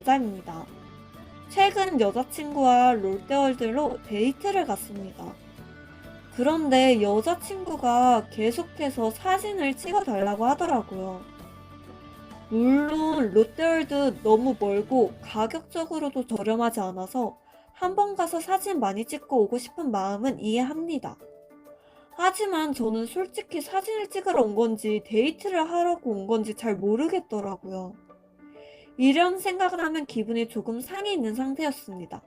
여자입니다. 최근 여자친구와 롯데월드로 데이트를 갔습니다. 그런데 여자친구가 계속해서 사진을 찍어달라고 하더라고요. 물론 롯데월드 너무 멀고 가격적으로도 저렴하지 않아서 한 번 가서 사진 많이 찍고 오고 싶은 마음은 이해합니다. 하지만 저는 솔직히 사진을 찍으러 온 건지 데이트를 하려고 온 건지 잘 모르겠더라고요. 이런 생각을 하면 기분이 조금 상해 있는 상태였습니다.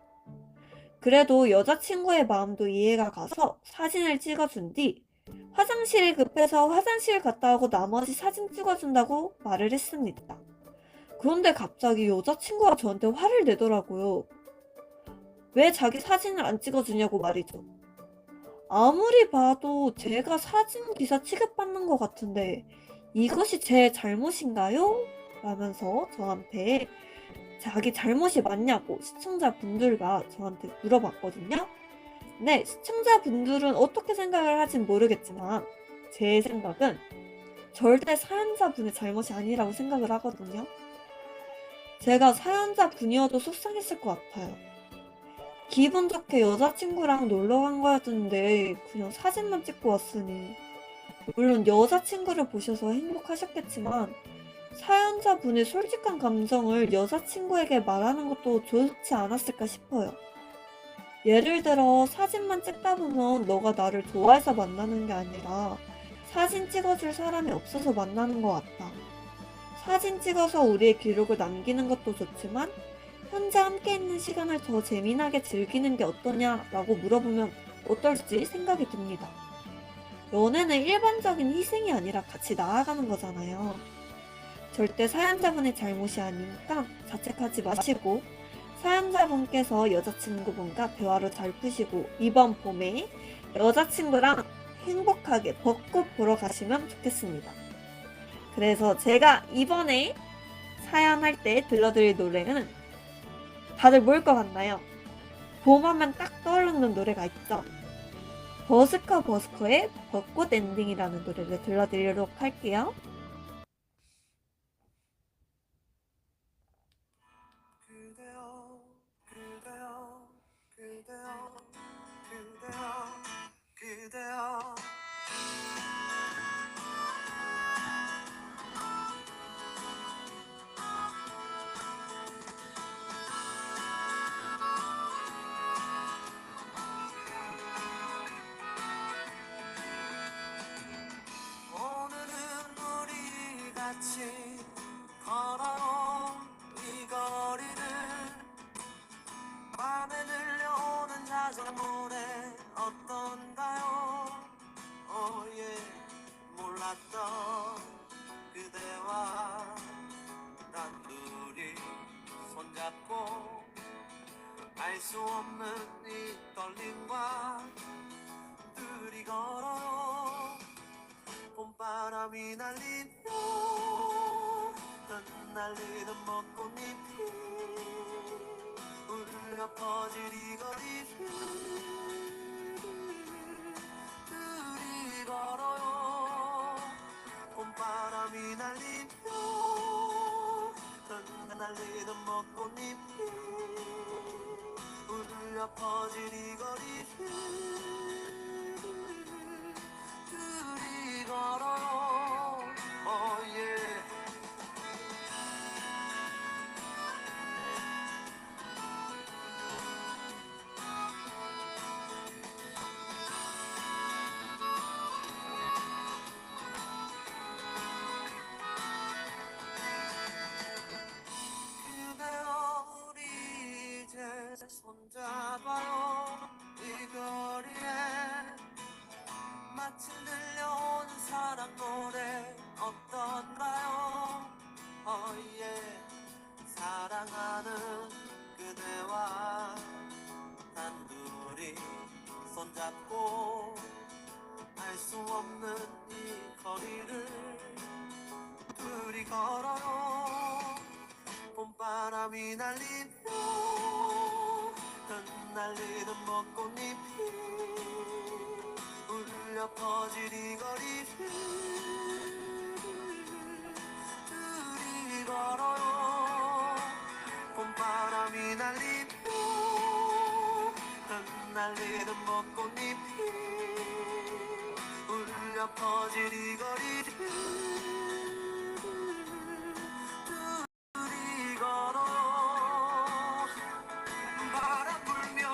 그래도 여자친구의 마음도 이해가 가서 사진을 찍어준 뒤 화장실이 급해서 화장실 갔다 오고 나머지 사진 찍어준다고 말을 했습니다. 그런데 갑자기 여자친구가 저한테 화를 내더라고요. 왜 자기 사진을 안 찍어주냐고 말이죠. 아무리 봐도 제가 사진 기사 취급받는 것 같은데 이것이 제 잘못인가요? 라면서 저한테 자기 잘못이 맞냐고 시청자분들과 저한테 물어봤거든요. 네, 시청자분들은 어떻게 생각을 할진 모르겠지만 제 생각은 절대 사연자분의 잘못이 아니라고 생각을 하거든요. 제가 사연자분이어도 속상했을 것 같아요. 기분 좋게 여자친구랑 놀러 간 거였는데 그냥 사진만 찍고 왔으니 물론 여자친구를 보셔서 행복하셨겠지만 사연자분의 솔직한 감정을 여자친구에게 말하는 것도 좋지 않았을까 싶어요. 예를 들어 사진만 찍다 보면 너가 나를 좋아해서 만나는 게 아니라 사진 찍어줄 사람이 없어서 만나는 것 같다. 사진 찍어서 우리의 기록을 남기는 것도 좋지만 현재 함께 있는 시간을 더 재미나게 즐기는 게 어떠냐라고 물어보면 어떨지 생각이 듭니다. 연애는 일반적인 희생이 아니라 같이 나아가는 거잖아요. 절대 사연자분의 잘못이 아니니까 자책하지 마시고 사연자분께서 여자친구분과 대화를 잘 푸시고 이번 봄에 여자친구랑 행복하게 벚꽃 보러 가시면 좋겠습니다. 그래서 제가 이번에 사연할 때 들려드릴 노래는 다들 뭘 것 같나요? 봄하면 딱 떠오르는 노래가 있죠. 버스커의 벚꽃 엔딩이라는 노래를 들려드리도록 할게요. 그대여 그대여 그대여 그대여 그대여 오늘은 우리 같이 걸어요 이 거리를 밤에 들려오는 자전 노래 어떤가요? 오예 몰랐던 그대와 단둘이 손잡고 알 수 없는 이 떨림과 둘이 걸어요 봄바람이 날리며 흩날리는 벚꽃잎이 울려 퍼질 이 거리를 둘이 걸어요 봄바람이 날리며 흩날리는 벚꽃잎이 울려 퍼질 이 거리를 둘이 걸어요 오예 그대여 우리 이제 손잡아요 이 거리에 마침 들려오는 사랑 노래 어떤가요? 어예 사랑하는 그대와 단둘이 손잡고 알 수 없는 이 거리를 둘이 걸어요 봄바람이 날리며 흩날리는 벚꽃잎이 울려 퍼질 이 거리를 둘이 걸어요 봄바람이 봄바람이 날리며 흩날리는 벚꽃잎이 울려 퍼질 이 거리를 둘이 걸어 바람 불며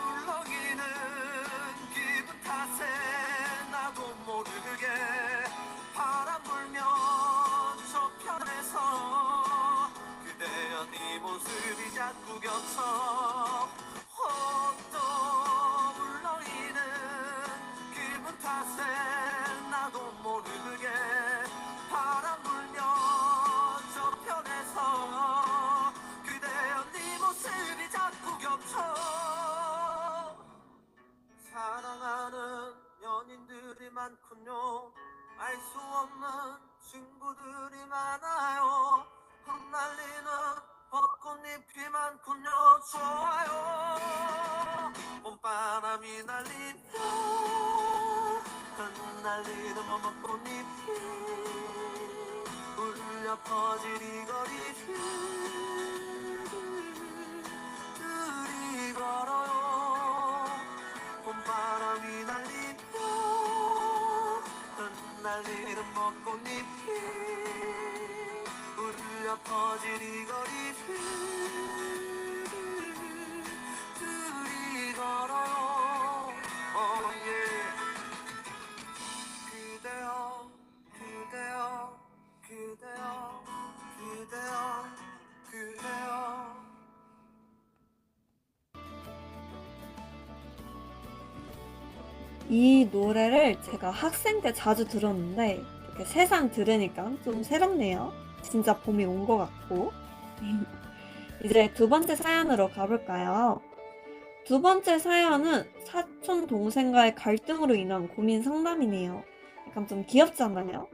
울렁이는 기분 탓에 나도 모르게 바람 불며 저편에서 그대여 네 모습이 자꾸 겹쳐 또 울렁이는 기분 탓에 나도 모르게 바람 불며 저편에서 그대여 네 모습이 자꾸 겹쳐 사랑하는 연인들이 많군요 알 수 없는 친구들이 많아요 흩날리는 벚꽃잎이 많군요 좋아요 봄바람이 날리며 흩날리는 벚꽃잎이 울려 퍼질 이 거리를 둘이 걸어요 봄바람이 날리며 흩날리는 벚꽃잎이 울려 퍼질 이 거리를 둘이 걸어요 그대여 그대여 그대여 그대여 그대여 이 노래를 제가 학생 때 자주 들었는데 이렇게 새삼 들으니까 좀 새롭네요. 진짜 봄이 온 것 같고. 이제 두 번째 사연으로 가볼까요? 두 번째 사연은 사촌 동생과의 갈등으로 인한 고민 상담이네요. 약간 좀 귀엽잖아요?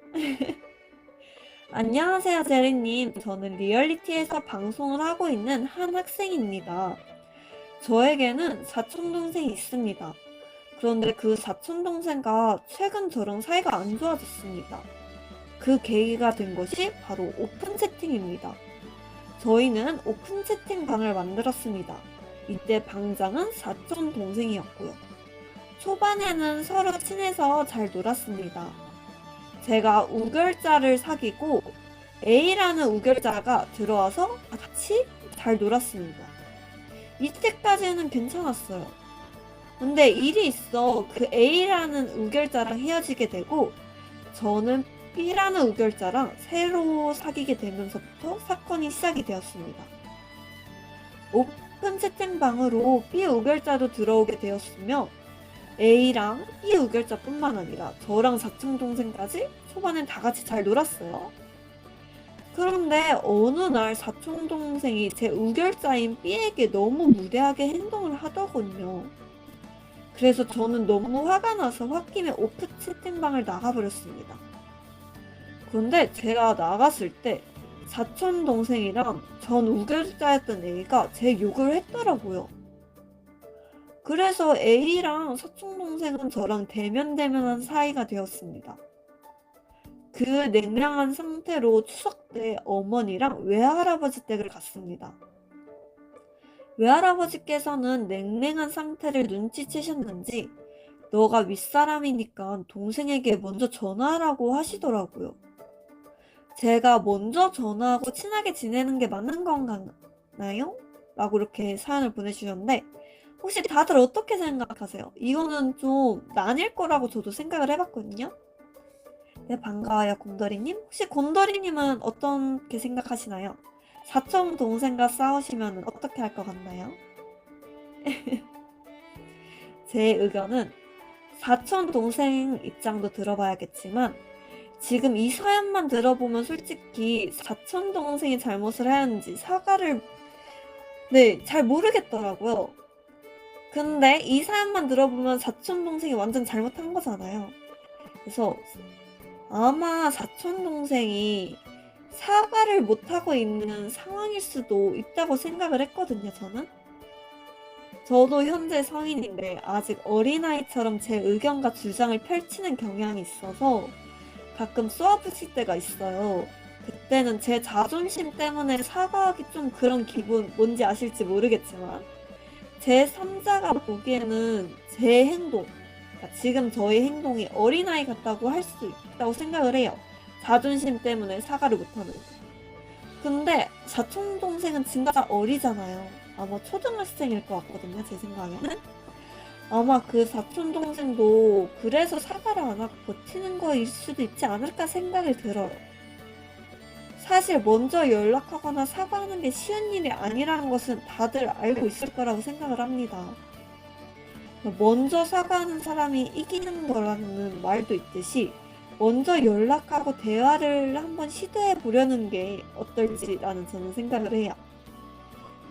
안녕하세요, 제리님. 저는 리얼리티에서 방송을 하고 있는 한 학생입니다. 저에게는 사촌 동생이 있습니다. 그런데 그 사촌 동생과 최근 저랑 사이가 안 좋아졌습니다. 그 계기가 된 것이 바로 오픈 채팅입니다. 저희는 오픈 채팅방을 만들었습니다. 이때 방장은 사촌 동생이었고요. 초반에는 서로 친해서 잘 놀았습니다. 제가 우결자를 사귀고 A라는 우결자가 들어와서 같이 잘 놀았습니다. 이때까지는 괜찮았어요. 근데 일이 있어 그 A라는 우결자랑 헤어지게 되고 저는 B라는 우결자랑 새로 사귀게 되면서부터 사건이 시작이 되었습니다. 오픈 채팅방으로 B 우결자도 들어오게 되었으며 A랑 B 우결자뿐만 아니라 저랑 사촌동생까지 초반엔 다 같이 잘 놀았어요. 그런데 어느 날 사촌동생이 제 우결자인 B에게 너무 무례하게 행동을 하더군요. 그래서 저는 너무 화가 나서 홧김에 오픈 채팅방을 나가버렸습니다. 그런데 제가 나갔을 때 사촌 동생이랑 전 우결자였던 A가 제 욕을 했더라고요. 그래서 A랑 사촌 동생은 저랑 대면대면한 사이가 되었습니다. 그 냉랭한 상태로 추석 때 어머니랑 외할아버지 댁을 갔습니다. 외할아버지께서는 냉랭한 상태를 눈치채셨는지 너가 윗사람이니까 동생에게 먼저 전화하라고 하시더라고요. 제가 먼저 전화하고 친하게 지내는 게 맞는 건가요? 라고 이렇게 사연을 보내주셨는데 혹시 다들 어떻게 생각하세요? 이거는 좀 나뉠 거라고 저도 생각을 해봤거든요. 네, 반가워요, 곰돌이님. 혹시 곰돌이님은 어떻게 생각하시나요? 사촌 동생과 싸우시면 어떻게 할 것 같나요? 제 의견은 사촌 동생 입장도 들어봐야겠지만 지금 이 사연만 들어보면 솔직히 사촌 동생이 잘못을 했는지 사과를 잘 모르겠더라고요. 근데 이 사연만 들어보면 사촌 동생이 완전 잘못한 거잖아요. 그래서 아마 사촌 동생이 사과를 못하고 있는 상황일 수도 있다고 생각을 했거든요, 저는. 저도 현재 성인인데 아직 어린아이처럼 제 의견과 주장을 펼치는 경향이 있어서 가끔 쏘아붙일 때가 있어요. 그때는 제 자존심 때문에 사과하기 좀 그런 기분 뭔지 아실지 모르겠지만 제 3자가 보기에는 제 행동, 그러니까 지금 저의 행동이 어린아이 같다고 할 수 있다고 생각을 해요. 자존심 때문에 사과를 못하는. 근데 사촌 동생은 진짜 어리잖아요. 아마 초등학생일 것 같거든요, 제 생각에는. 아마 그 사촌 동생도 그래서 사과를 안 하고 버티는 거일 수도 있지 않을까 생각이 들어요. 사실 먼저 연락하거나 사과하는 게 쉬운 일이 아니라는 것은 다들 알고 있을 거라고 생각을 합니다. 먼저 사과하는 사람이 이기는 거라는 말도 있듯이 먼저 연락하고 대화를 한번 시도해 보려는 게 어떨지라는 저는 생각을 해요.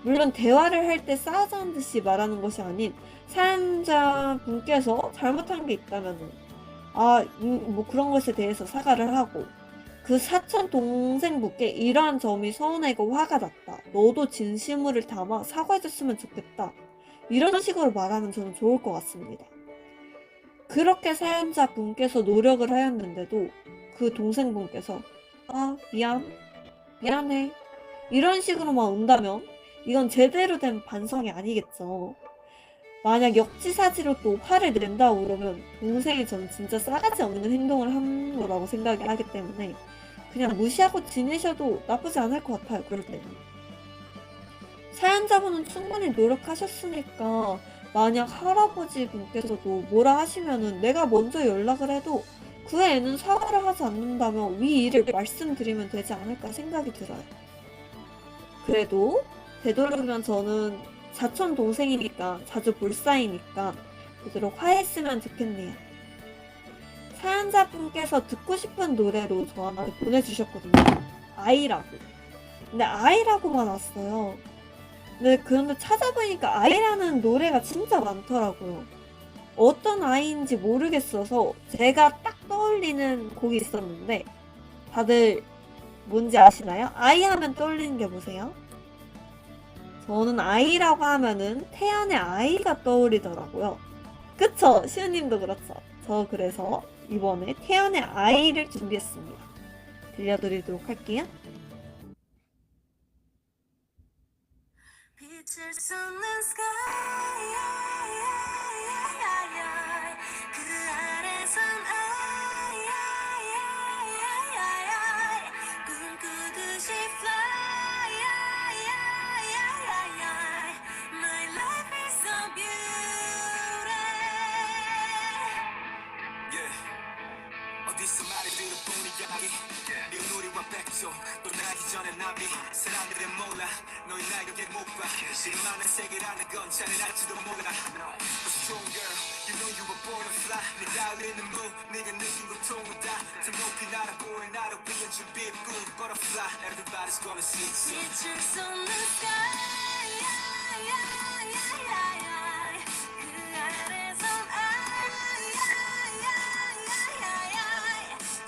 물론 대화를 할 때 싸우자는 듯이 말하는 것이 아닌 사연자분께서 잘못한 게 있다면 뭐 그런 것에 대해서 사과를 하고 그 사촌 동생분께 이러한 점이 서운하고 화가 났다. 너도 진심을 담아 사과해줬으면 좋겠다. 이런 식으로 말하면 저는 좋을 것 같습니다. 그렇게 사연자분께서 노력을 하였는데도 그 동생분께서 미안해 이런 식으로만 온다면 이건 제대로 된 반성이 아니겠죠. 만약 역지사지로 또 화를 낸다고 그러면 동생이 저는 진짜 싸가지 없는 행동을 한 거라고 생각을 하기 때문에 그냥 무시하고 지내셔도 나쁘지 않을 것 같아요. 그럴 때는. 사연자분은 충분히 노력하셨으니까 만약 할아버지 분께서도 뭐라 하시면은 내가 먼저 연락을 해도 그 애는 사과를 하지 않는다면 위 일을 말씀드리면 되지 않을까 생각이 들어요. 그래도 되도록이면 저는 사촌 동생이니까 자주 볼 사이니까 되도록 화했으면 좋겠네요. 사연자분께서 듣고 싶은 노래로 저한테 보내주셨거든요. 아이라고. 근데 아이라고만 왔어요. 네, 그런데 찾아보니까 아이라는 노래가 진짜 많더라고요. 어떤 아이인지 모르겠어서 제가 딱 떠올리는 곡이 있었는데 다들 뭔지 아시나요? 아이 하면 떠올리는 게 뭐세요? 저는 아이라고 하면은 태연의 아이가 떠오르더라고요. 그쵸? 시우님도 그렇죠? 저 그래서 이번에 태연의 아이를 준비했습니다. 들려드리도록 할게요. 빛을 쏟는 sky 그 아래선 꿈꾸듯이 fly My life is so beautiful 어디서 말을 들어보니 이야기 네 우리와 백조 또 나기 전에 나비 사람들은 몰라 너의 나에게 못봐 지금 안에 세계라는 건 잔인할지도 몰라 But strong girl you know you were born to fly 네가 흐르는 문 네가 느낀 고통은 다저 높이 날아보는 나를 위한 준비꾼 Butterfly everybody's gonna see it soon 빛을 쏟는 sky 그 아래선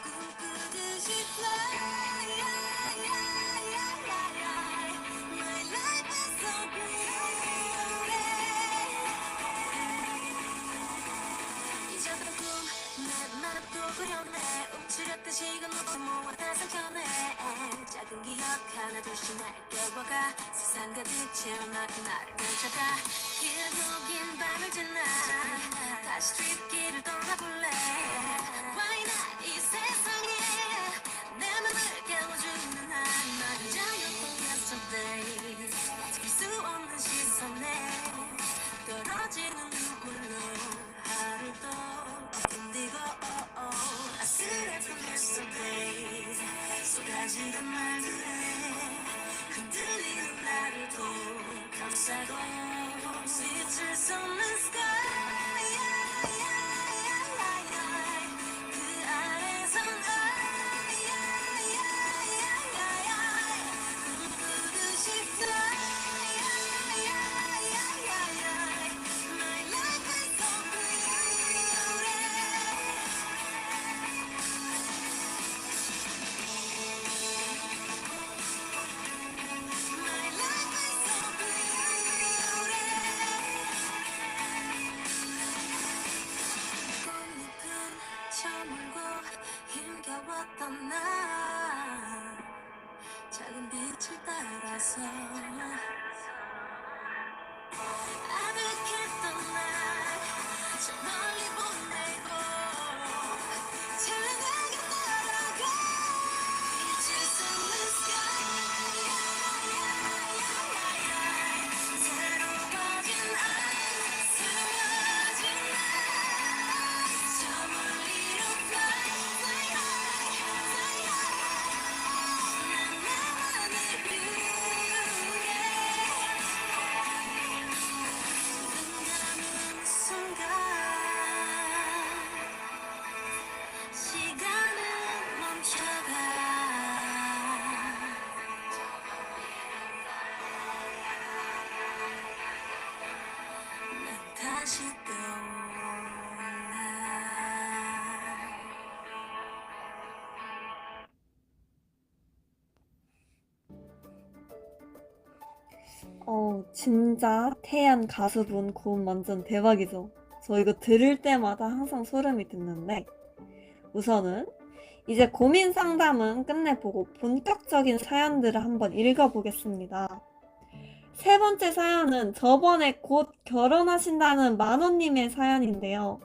꿈꾸듯이 fly My life is so beautiful 잊었던 꿈내 맘도 그려내 움츠렸던 시간 모두 모아 다 삼켜내 작은 기억 하나 둘씩 날 깨워가 세상 가득 채워넣은 나를 펼쳐가 길고 긴 밤을 지나 다시 트립길을 떠나볼래 Why not 이 세상에 내 맘을 깨워주는 한 나는 자유뿐 yesterday 지킬 수 없는 시선에 떨어지는 눈물로 하루 또 견디고 아슬했던 yesterday 쏟아지는 말들에 흔들리는 나를 또 감싸고 빛을 쏟는 sky 그 아래선 꿈꾸듯이 fly My life is so beautiful My life is so beautiful 진짜 태연 가수분 고음 완전 대박이죠. 저 이거 들을 때마다 항상 소름이 돋는데, 우선은 이제 고민 상담은 끝내보고 본격적인 사연들을 한번 읽어보겠습니다. 세 번째 사연은 저번에 곧 결혼하신다는 만호님의 사연인데요.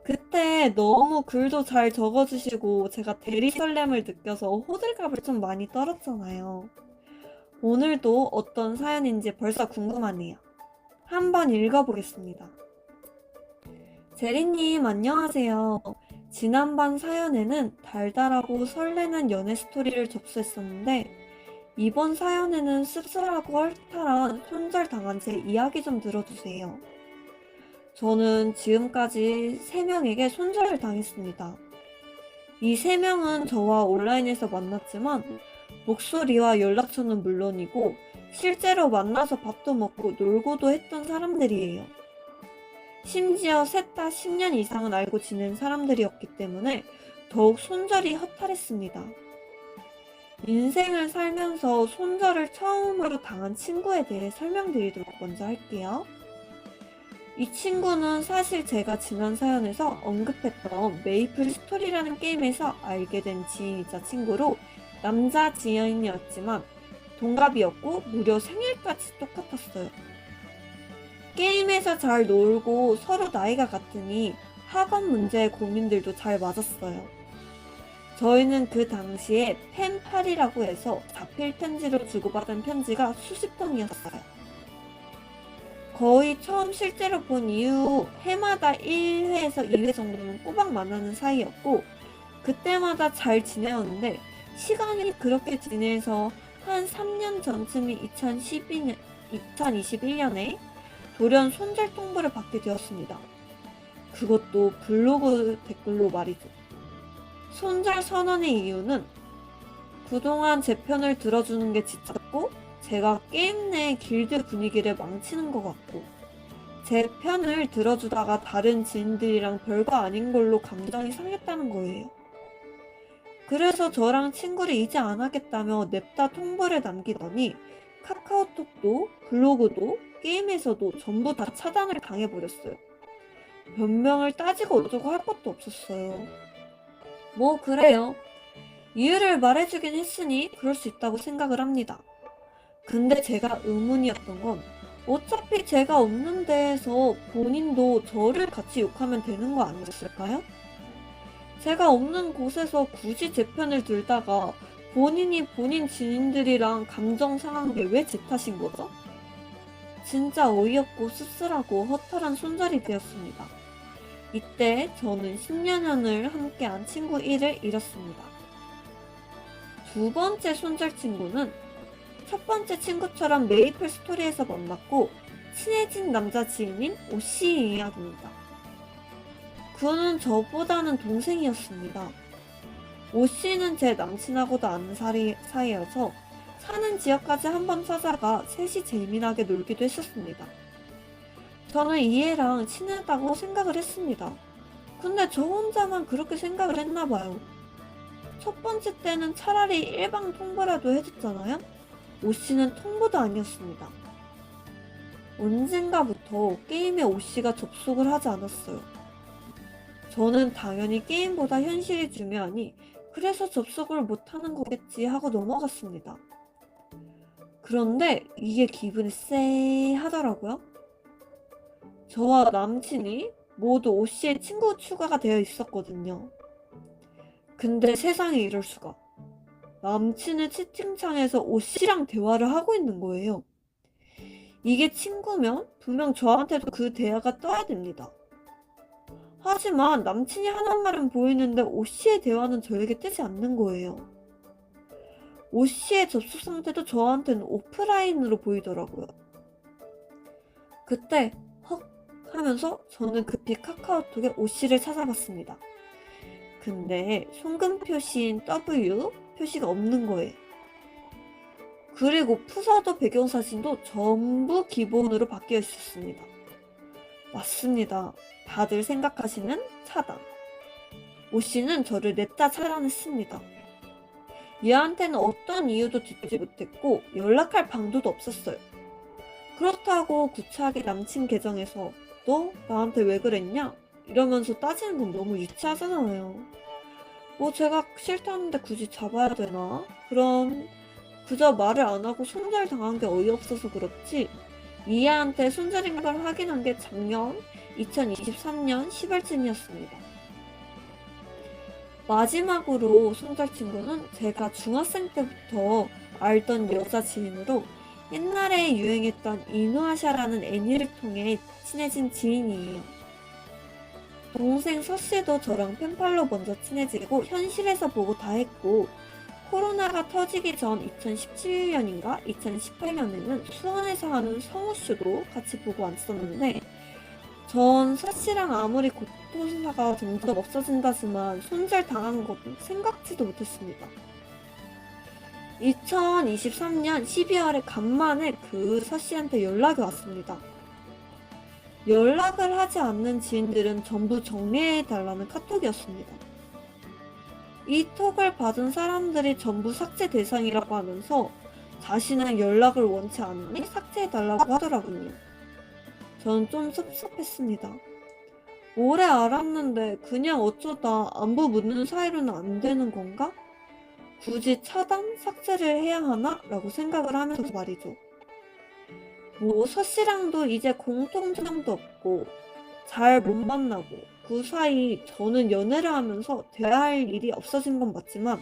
그때 너무 글도 잘 적어주시고 제가 대리 설렘을 느껴서 호들갑을 좀 많이 떨었잖아요. 오늘도 어떤 사연인지 벌써 궁금하네요. 한번 읽어보겠습니다. 제리님, 안녕하세요. 지난번 사연에는 달달하고 설레는 연애 스토리를 접수했었는데, 이번 사연에는 씁쓸하고 헐탈한 손절당한 제 이야기 좀 들어주세요. 저는 지금까지 3명에게 손절을 당했습니다. 이 3명은 저와 온라인에서 만났지만, 목소리와 연락처는 물론이고, 실제로 만나서 밥도 먹고 놀고도 했던 사람들이에요. 심지어 셋 다 10년 이상은 알고 지낸 사람들이었기 때문에 더욱 손절이 허탈했습니다. 인생을 살면서 손절을 처음으로 당한 친구에 대해 설명드리도록 먼저 할게요. 이 친구는 사실 제가 지난 사연에서 언급했던 메이플 스토리라는 게임에서 알게 된 지인이자 친구로 남자 지인이었지만 동갑이었고 무려 생일까지 똑같았어요. 게임에서 잘 놀고 서로 나이가 같으니 학업 문제의 고민들도 잘 맞았어요. 저희는 그 당시에 펜팔이라고 해서 자필 편지로 주고받은 편지가 수십 통이었어요. 거의 처음 실제로 본 이후 해마다 1회에서 2회 정도는 꼬박 만나는 사이였고 그때마다 잘 지내었는데 시간이 그렇게 지내서 한 3년 전쯤인 2021년에 돌연 손절 통보를 받게 되었습니다. 그것도 블로그 댓글로 말이죠. 손절 선언의 이유는 그동안 제 편을 들어주는 게 지쳤고 제가 게임 내 길드 분위기를 망치는 것 같고 제 편을 들어주다가 다른 지인들이랑 별거 아닌 걸로 감정이 상했다는 거예요. 그래서 저랑 친구를 이제 안 하겠다며 냅다 통보를 남기더니 카카오톡도 블로그도 게임에서도 전부 다 차단을 당해버렸어요. 변명을 따지고 어쩌고 할 것도 없었어요. 뭐 그래요. 이유를 말해주긴 했으니 그럴 수 있다고 생각을 합니다. 근데 제가 의문이었던 건 어차피 제가 없는 데에서 본인도 저를 같이 욕하면 되는 거 아니었을까요? 제가 없는 곳에서 굳이 제 편을 들다가 본인이 본인 지인들이랑 감정 상한 게 왜 제 탓인 거죠? 진짜 어이없고 씁쓸하고 허탈한 손절이 되었습니다. 이때 저는 10년을 함께한 친구 1을 잃었습니다. 두 번째 손절 친구는 첫 번째 친구처럼 메이플 스토리에서 만났고 친해진 남자 지인인 오씨의 이야기입니다. 그는 저보다는 동생이었습니다. 오씨는 제 남친하고도 아는 사이여서 사는 지역까지 한번 찾아가 셋이 재미나게 놀기도 했었습니다. 저는 이 애랑 친하다고 생각을 했습니다. 근데 저 혼자만 그렇게 생각을 했나봐요. 첫 번째 때는 차라리 일방 통보라도 해줬잖아요? 오씨는 통보도 아니었습니다. 언젠가부터 게임에 오씨가 접속을 하지 않았어요. 저는 당연히 게임보다 현실이 중요하니 그래서 접속을 못하는 거겠지 하고 넘어갔습니다. 그런데 이게 기분이 쎄하더라고요. 저와 남친이 모두 오씨의 친구 추가가 되어 있었거든요. 근데 세상에 이럴 수가. 남친의 채팅창에서 오씨랑 대화를 하고 있는 거예요. 이게 친구면 분명 저한테도 그 대화가 떠야 됩니다. 하지만 남친이 하는 말은 보이는데 오씨의 대화는 저에게 뜨지 않는 거예요. 오씨의 접속 상태도 저한테는 오프라인으로 보이더라고요. 그때 헉 하면서 저는 급히 카카오톡에 오씨를 찾아봤습니다. 근데 송금 표시인 W 표시가 없는 거예요. 그리고 푸사도 배경사진도 전부 기본으로 바뀌어 있었습니다. 맞습니다. 다들 생각하시는 차단. 오씨는 저를 냅다 차단했습니다. 얘한테는 어떤 이유도 듣지 못했고 연락할 방도도 없었어요. 그렇다고 구차하게 남친 계정에서 너 나한테 왜 그랬냐? 이러면서 따지는 건 너무 유치하잖아요. 뭐 제가 싫다는데 굳이 잡아야 되나? 그럼 그저 말을 안 하고 손절당한 게 어이없어서 그렇지 이해한테 손절인 걸 확인한 게 작년 2023년 10월쯤이었습니다. 마지막으로 손절 친구는 제가 중학생 때부터 알던 여자 지인으로 옛날에 유행했던 이누아샤라는 애니를 통해 친해진 지인이에요. 동생 서씨도 저랑 펜팔로 먼저 친해지고 현실에서 보고 다 했고 코로나가 터지기 전 2017년인가 2018년에는 수원에서 하는 성우쇼도 같이 보고 왔었는데 전 서씨랑 아무리 고토사가 점점 없어진다지만 손절 당한 것도 생각지도 못했습니다. 2023년 12월에 간만에 그 서씨한테 연락이 왔습니다. 연락을 하지 않는 지인들은 전부 정리해달라는 카톡이었습니다. 이 톡을 받은 사람들이 전부 삭제 대상이라고 하면서 자신은 연락을 원치 않으니 삭제해달라고 하더라고요. 저는 좀 섭섭했습니다. 오래 알았는데 그냥 어쩌다 안부 묻는 사이로는 안 되는 건가? 굳이 차단, 삭제를 해야 하나? 라고 생각을 하면서 말이죠. 뭐 서씨랑도 이제 공통점도 없고 잘 못 만나고 그 사이 저는 연애를 하면서 대화할 일이 없어진 건 맞지만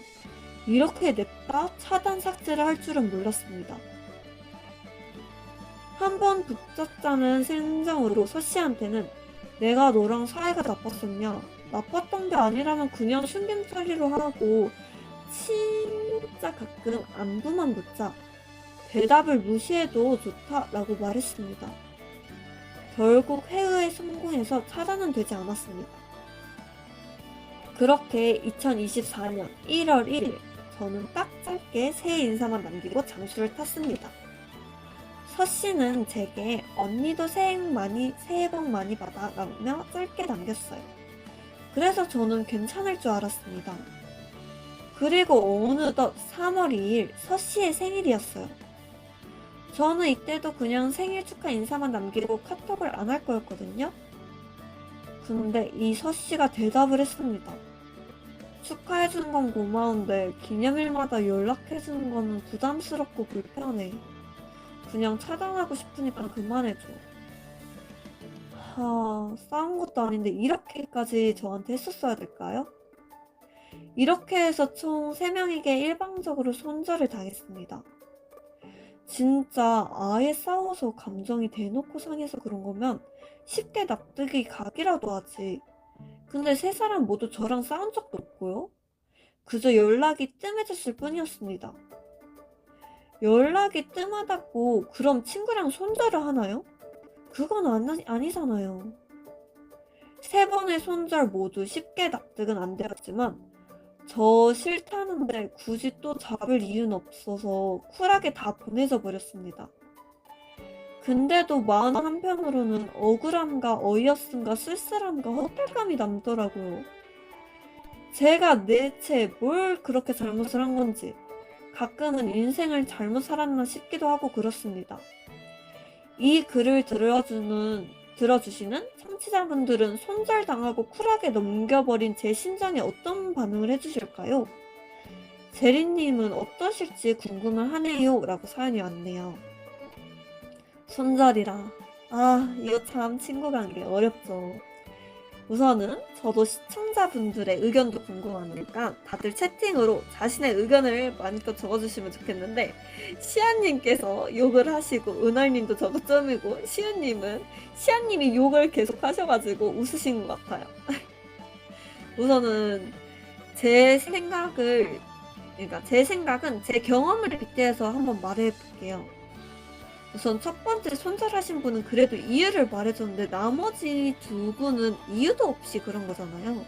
이렇게 냅다 차단 삭제를 할 줄은 몰랐습니다. 한번 붙잡자는 심정으로 서씨한테는 내가 너랑 사이가 나빴었냐? 나빴던 게 아니라면 그냥 숨김처리로 하고 진짜 가끔 안부만 묻자. 대답을 무시해도 좋다라고 말했습니다. 결국 회의에 성공해서 차단은 되지 않았습니다. 그렇게 2024년 1월 1일 저는 딱 짧게 새해 인사만 남기고 장수를 탔습니다. 서씨는 제게 언니도 새해 복 많이 받아 라며 짧게 남겼어요. 그래서 저는 괜찮을 줄 알았습니다. 그리고 어느덧 3월 2일 서씨의 생일이었어요. 저는 이때도 그냥 생일 축하 인사만 남기고 카톡을 안 할 거였거든요. 근데 이 서씨가 대답을 했습니다. 축하해주는 건 고마운데 기념일마다 연락해주는 거는 부담스럽고 불편해. 그냥 차단하고 싶으니까 그만해줘. 싸운 것도 아닌데 이렇게까지 저한테 했었어야 될까요? 이렇게 해서 총 3명에게 일방적으로 손절을 당했습니다. 진짜 아예 싸워서 감정이 대놓고 상해서 그런 거면 쉽게 납득이 가기라도 하지. 근데 3사람 모두 저랑 싸운 적도 없고요. 그저 연락이 뜸해졌을 뿐이었습니다. 연락이 뜸하다고 그럼 친구랑 손절을 하나요? 그건 아니잖아요. 3번의 손절 모두 쉽게 납득은 안 되었지만 저 싫다는데 굳이 또 잡을 이유는 없어서 쿨하게 다 보내져 버렸습니다. 근데도 마음 한편으로는 억울함과 어이없음과 쓸쓸함과 허탈감이 남더라고요. 제가 대체 뭘 그렇게 잘못을 한 건지 가끔은 인생을 잘못 살았나 싶기도 하고 그렇습니다. 이 글을 들어주시는 청취자분들은 손절당하고 쿨하게 넘겨버린 제 심정에 어떤 반응을 해주실까요? 제리님은 어떠실지 궁금하네요 라고 사연이 왔네요. 손절이라 이거 참 친구 관계 어렵죠. 우선은 저도 시청자분들의 의견도 궁금하니까 다들 채팅으로 자신의 의견을 마음껏 적어주시면 좋겠는데 시아님께서 욕을 하시고 은월님도 저거점이고 시아님이 욕을 계속 하셔가지고 웃으신 것 같아요. 우선은 제 생각은 제 경험을 빗대어서 한번 말해볼게요. 우선 첫 번째 손절하신 분은 그래도 이유를 말해줬는데 나머지 2분은 이유도 없이 그런 거잖아요.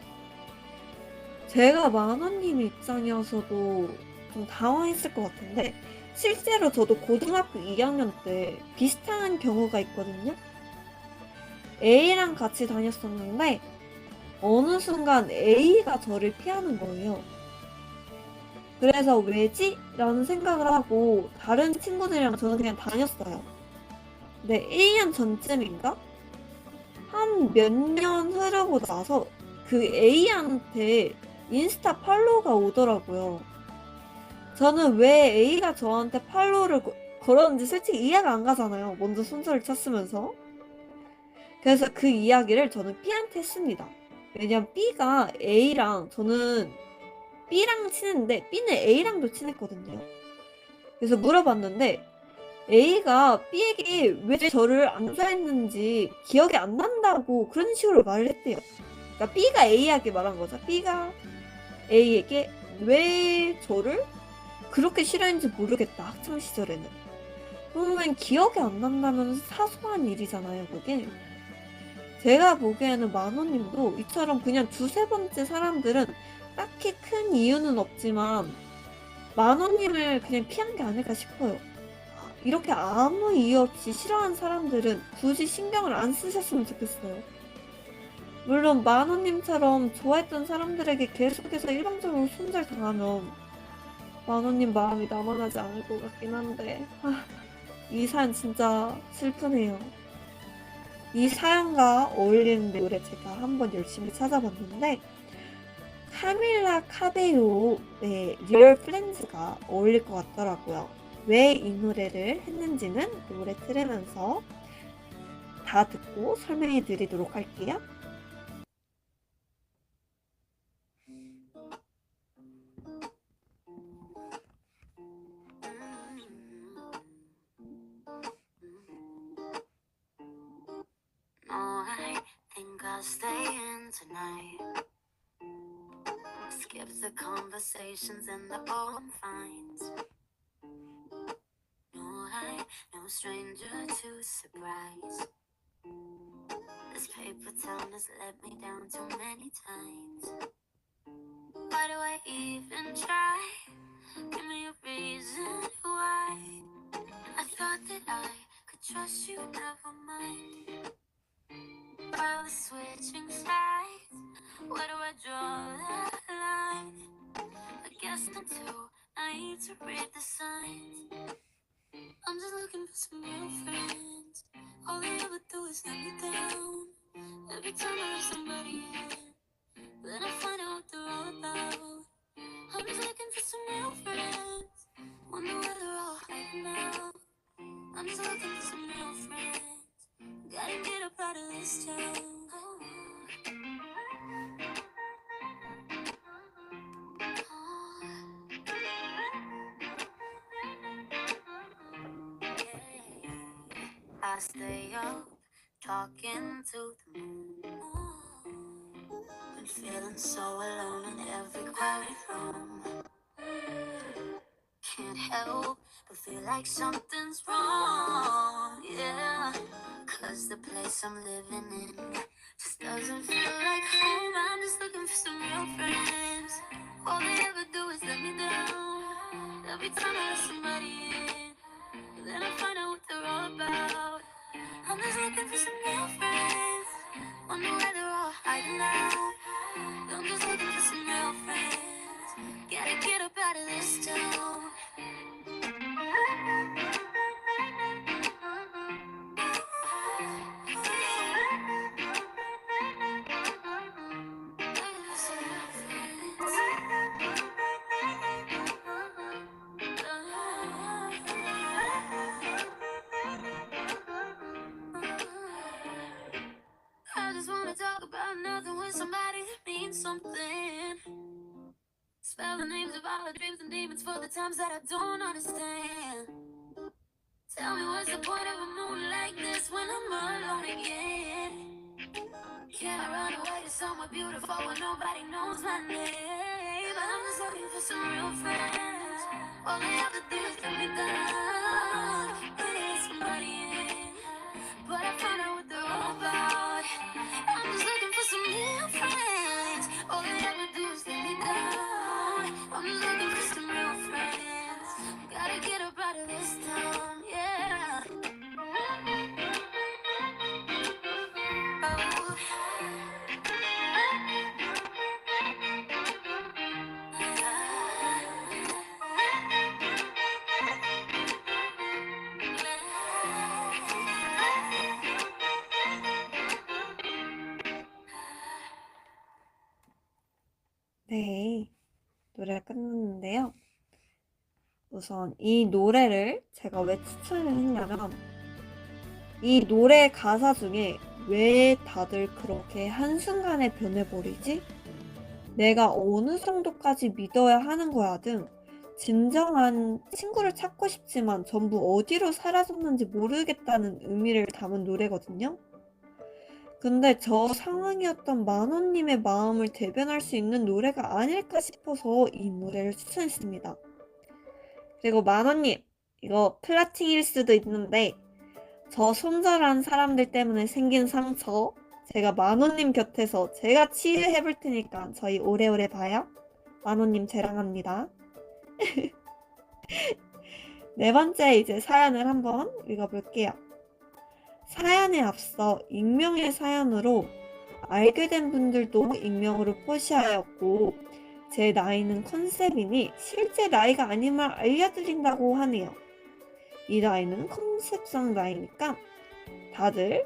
제가 만원님 입장이어서도 좀 당황했을 것 같은데 실제로 저도 고등학교 2학년 때 비슷한 경우가 있거든요. A랑 같이 다녔었는데 어느 순간 A가 저를 피하는 거예요. 그래서 왜지? 라는 생각을 하고 다른 친구들이랑 저는 그냥 다녔어요. 네, 1년 전쯤인가? 한 몇 년 흐르고 나서 그 A한테 인스타 팔로우가 오더라고요. 저는 왜 A가 저한테 팔로우를 걸었는지 솔직히 이해가 안 가잖아요. 먼저 순서를 쳤으면서. 그래서 그 이야기를 저는 B한테 했습니다. 왜냐면 B가 A랑 저는 B랑 친했는데 B는 A랑도 친했거든요. 그래서 물어봤는데 A가 B에게 왜 저를 안 좋아했는지 기억이 안 난다고 그런 식으로 말을 했대요. 그러니까 B가 A에게 말한 거죠. B가 A에게 왜 저를 그렇게 싫어했는지 모르겠다. 학창 시절에는. 그러면 기억이 안 난다면 사소한 일이잖아요, 그게. 제가 보기에는 만호님도 이처럼 그냥 두세 번째 사람들은 딱히 큰 이유는 없지만 만호님을 그냥 피한 게 아닐까 싶어요. 이렇게 아무 이유 없이 싫어하는 사람들은 굳이 신경을 안 쓰셨으면 좋겠어요. 물론 만호님처럼 좋아했던 사람들에게 계속해서 일방적으로 손절당하면 만호님 마음이 남아나지 않을 것 같긴 한데 이 사연 진짜 슬프네요. 이 사연과 어울리는 노래 제가 한번 열심히 찾아봤는데 카밀라 카베요의 리얼 프렌즈가 어울릴 것 같더라고요. 왜 이 노래를 했는지는 노래 들으면서 다 듣고 설명해 드리도록 할게요. No, I think I'll stay in tonight. Skip the conversations and the old finds. No, I'm no stranger to surprise. This paper town has let me down too many times. Why do I even try? Give me a reason why. I thought that I could trust you, never mind. While we're switching sides, where do I draw that line? I guess I'm too naive to read the signs. I'm just looking for some real friends. All they ever do is let me down. Every time I let somebody in, then I find out what they're all about. I'm just looking for some real friends. Wonder where they're all hiding now. I'm just looking for some real friends. Gotta get up out of this town. I stay up talking to the moon. Been feeling so alone in every crowded room. Can't help but feel like something's wrong, yeah. Cause the place I'm living in just doesn't feel like home. I'm just looking for some real friends. All they ever do is let me down. Every time I let somebody in, then I find out what they're all about. I'm just looking for some real friends. Wonder where they're all hiding out. I'm just looking for some real friends. Gotta get up out of this town. I just wanna talk about nothing with somebody that means something. Spell the names of all the dreams and demons for the times that I don't understand. Tell me what's the point of a moon like this when I'm alone again? Can I run away to somewhere beautiful where nobody knows my name? I'm just looking for some real friends. All they ever do is let me down. When I let somebody in, but I find out what they're all about. I'm just looking for some real friends. All they ever do is let me down. I'm just looking for some real friends. Gotta get up out of this town, yeah. Oh. 네, 노래가 끝났는데요. 우선 이 노래를 제가 왜 추천을 했냐면 이 노래 가사 중에 왜 다들 그렇게 한순간에 변해버리지? 내가 어느 정도까지 믿어야 하는 거야 등 진정한 친구를 찾고 싶지만 전부 어디로 사라졌는지 모르겠다는 의미를 담은 노래거든요. 근데 저 상황이었던 만호님의 마음을 대변할 수 있는 노래가 아닐까 싶어서 이 노래를 추천했습니다. 그리고 만호님, 이거 플라팅일 수도 있는데 저 손절한 사람들 때문에 생긴 상처 제가 만호님 곁에서 제가 치유해 볼 테니까 저희 오래오래 봐요. 만호님 자랑합니다. 네 번째 이제 사연을 한번 읽어볼게요. 사연에 앞서 익명의 사연으로 알게 된 분들도 익명으로 표시하였고 제 나이는 컨셉이니 실제 나이가 아님을 알려드린다고 하네요. 이 나이는 컨셉상 나이니까 다들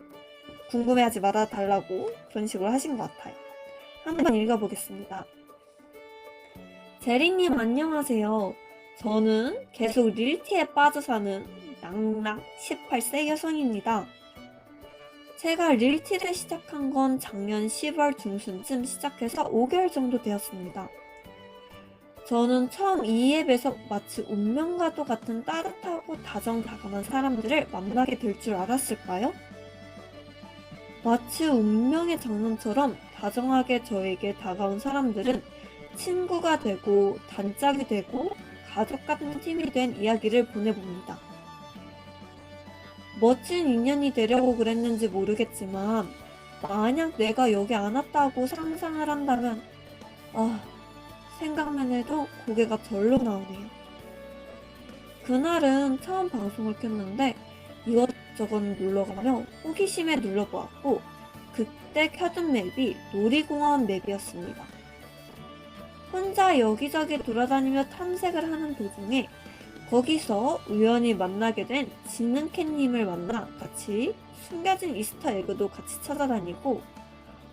궁금해하지 말아달라고 그런 식으로 하신 것 같아요. 한번 읽어보겠습니다. 제리님 안녕하세요. 저는 계속 릴티에 빠져 사는 낭낭 18세 여성입니다. 제가 릴티를 시작한 건 작년 10월 중순쯤 시작해서 5개월 정도 되었습니다. 저는 처음 이 앱에서 마치 운명과도 같은 따뜻하고 다정다감한 사람들을 만나게 될 줄 알았을까요? 마치 운명의 장난처럼 다정하게 저에게 다가온 사람들은 친구가 되고 단짝이 되고 가족 같은 팀이 된 이야기를 보내봅니다. 멋진 인연이 되려고 그랬는지 모르겠지만 만약 내가 여기 안 왔다고 상상을 한다면 생각만 해도 고개가 절로 나오네요. 그날은 처음 방송을 켰는데 이것저것 눌러가며 호기심에 눌러보았고 그때 켜둔 맵이 놀이공원 맵이었습니다. 혼자 여기저기 돌아다니며 탐색을 하는 도중에 거기서 우연히 만나게 된 지능캣님을 만나 같이 숨겨진 이스터에그도 같이 찾아다니고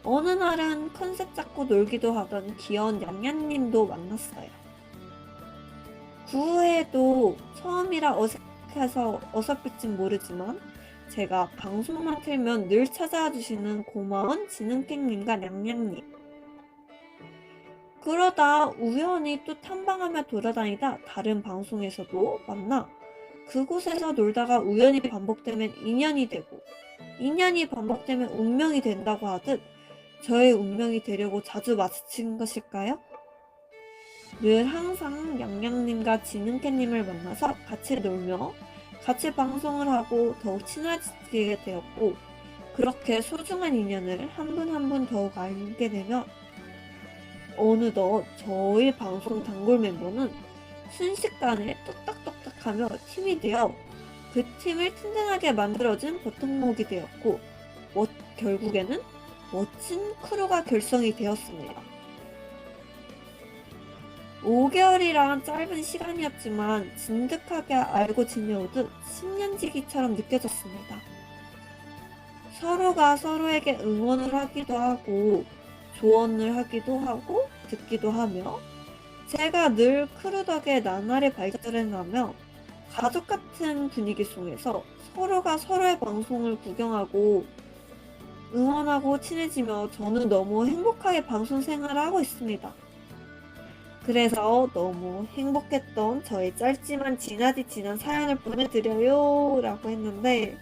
어느 날은 컨셉 잡고 놀기도 하던 귀여운 냠냠님도 만났어요. 그 후에도 처음이라 어색해서 어설플진 모르지만 제가 방송만 틀면 늘 찾아와 주시는 고마운 지능캣님과 냠냠님. 그러다 우연히 또 탐방하며 돌아다니다 다른 방송에서도 만나 그곳에서 놀다가 우연히 반복되면 인연이 되고 인연이 반복되면 운명이 된다고 하듯 저의 운명이 되려고 자주 마주친 것일까요? 늘 항상 양양님과 지능캣님을 만나서 같이 놀며 같이 방송을 하고 더욱 친해지게 되었고 그렇게 소중한 인연을 한 분 한 분 더욱 알게 되며 어느덧 저희 방송 단골 멤버는 순식간에 똑딱똑딱하며 팀이 되어 그 팀을 튼튼하게 만들어준 버튼목이 되었고 결국에는 멋진 크루가 결성이 되었습니다. 5개월이란 짧은 시간이었지만 진득하게 알고 지내오듯 10년지기처럼 느껴졌습니다. 서로가 서로에게 응원을 하기도 하고 조언을 하기도 하고 듣기도 하며 제가 늘 크루 덕에 나날이 발전해가며 가족 같은 분위기 속에서 서로가 서로의 방송을 구경하고 응원하고 친해지며 저는 너무 행복하게 방송 생활을 하고 있습니다. 그래서 너무 행복했던 저의 짧지만 지나디 지난 사연을 보내드려요 라고 했는데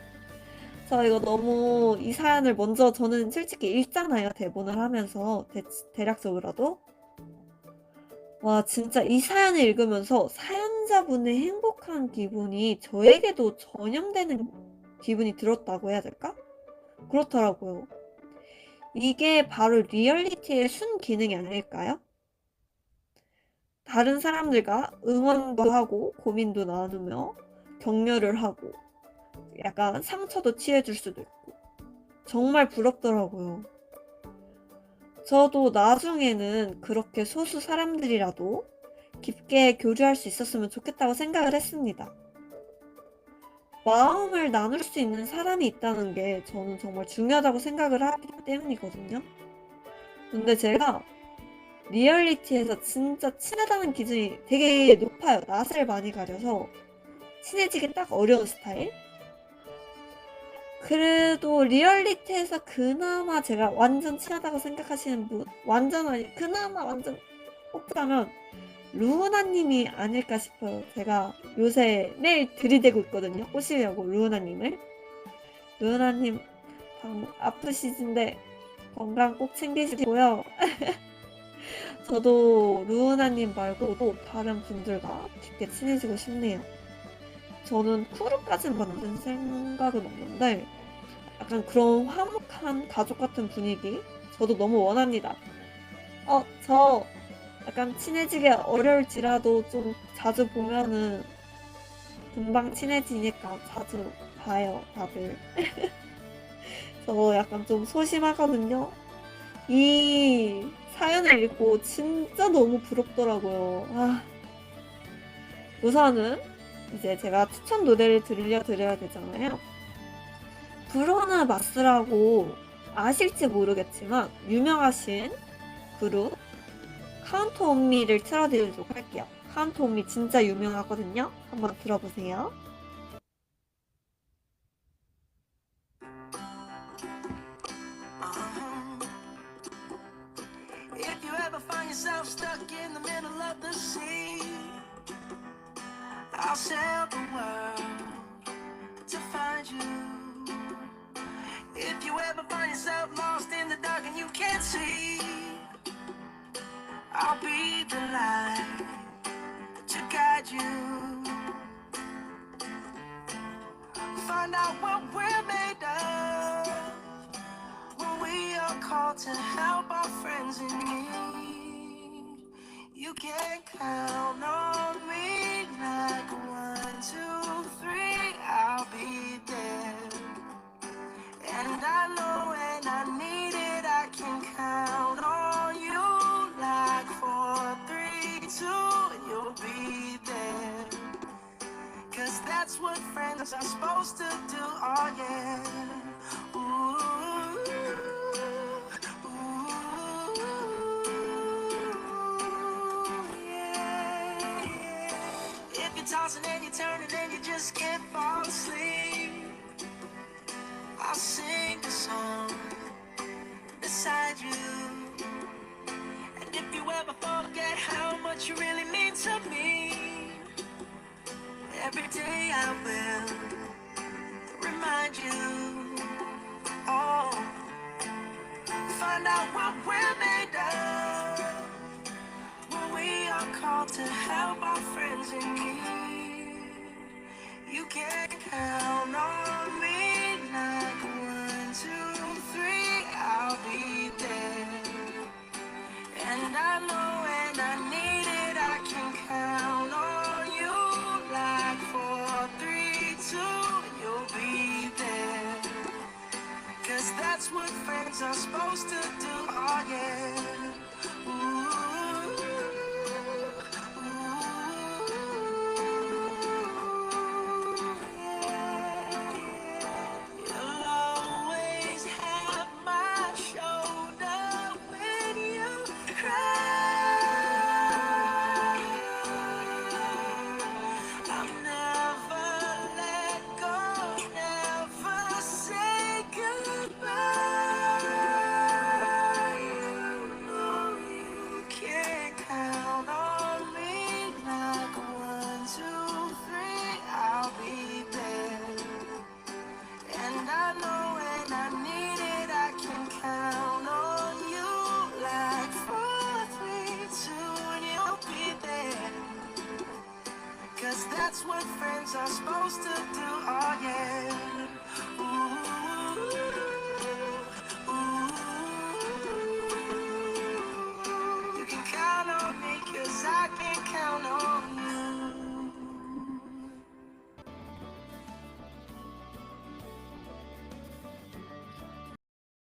저 이거 너무 이 사연을 먼저 저는 솔직히 읽잖아요. 대본을 하면서 대략적으로라도 와 진짜 이 사연을 읽으면서 사연자분의 행복한 기분이 저에게도 전염되는 기분이 들었다고 해야 될까? 그렇더라고요. 이게 바로 리얼리티의 순기능이 아닐까요? 다른 사람들과 응원도 하고 고민도 나누며 격려를 하고 약간 상처도 치해줄 수도 있고 정말 부럽더라고요. 저도 나중에는 그렇게 소수 사람들이라도 깊게 교류할 수 있었으면 좋겠다고 생각을 했습니다. 마음을 나눌 수 있는 사람이 있다는 게 저는 정말 중요하다고 생각을 하기 때문이거든요. 근데 제가 리얼리티에서 진짜 친하다는 기준이 되게 높아요. 낯을 많이 가려서 친해지기 딱 어려운 스타일? 그래도 리얼리티에서 그나마 제가 완전 친하다고 생각하시는 분, 완전 아니, 그나마 완전 뽑자면 루우나님이 아닐까 싶어요. 제가 요새 매일 들이대고 있거든요. 꼬시려고 루우나님을. 루우나님 아프시신데 건강 꼭 챙기시고요. 저도 루우나님 말고도 다른 분들과 깊게 친해지고 싶네요. 저는 쿠루까지 만든 생각은 없는데 약간 그런 화목한 가족 같은 분위기 저도 너무 원합니다. 저 약간 친해지기 어려울지라도 좀 자주 보면은 금방 친해지니까 자주 봐요, 다들. 저 약간 좀 소심하거든요. 이 사연을 읽고 진짜 너무 부럽더라고요. 우선은 이제 제가 추천 노래를 들려드려야 되잖아요. 브로나 마스라고 아실지 모르겠지만 유명하신 그룹 카운트 온 미를 틀어드리도록 할게요. 카운트 온 미 진짜 유명하거든요. 한번 들어보세요. If you ever find yourself stuck in the middle of the sea, I'll sail the world to find you. If you ever find yourself lost in the dark and you can't see, I'll be the light to guide you. Find out what we're made of when we are called to help our friends in need. You can count on me like 1, 2, 3, I'll be there. And I know when I need it, I can count on you like 4, 3, 2, and you'll be there. 'Cause that's what friends are supposed to do, oh yeah. Ooh, yeah, yeah. If you're tossing and you're turning and you just can't fall asleep, I'll sing a song beside you. And if you ever forget how much you really mean to me, every day I will remind you. Oh, find out what we're made of when we are called to help our friends in need. You can count on me like 1, 2, 3, I'll be there. And I know when I need it, I can count on you like 4, 3, 2, and you'll be there. 'Cause that's what friends are supposed to do, oh yeah. Ooh, you'll always have my shoulder when you cry. I'll never let go, never say goodbye. You know you can count on me like 1, 2, 3, I'll be there. And I know when I need it, I can count on you like 4, 3, 2, and you'll be there. 'Cause that's what friends are supposed to do, oh yeah.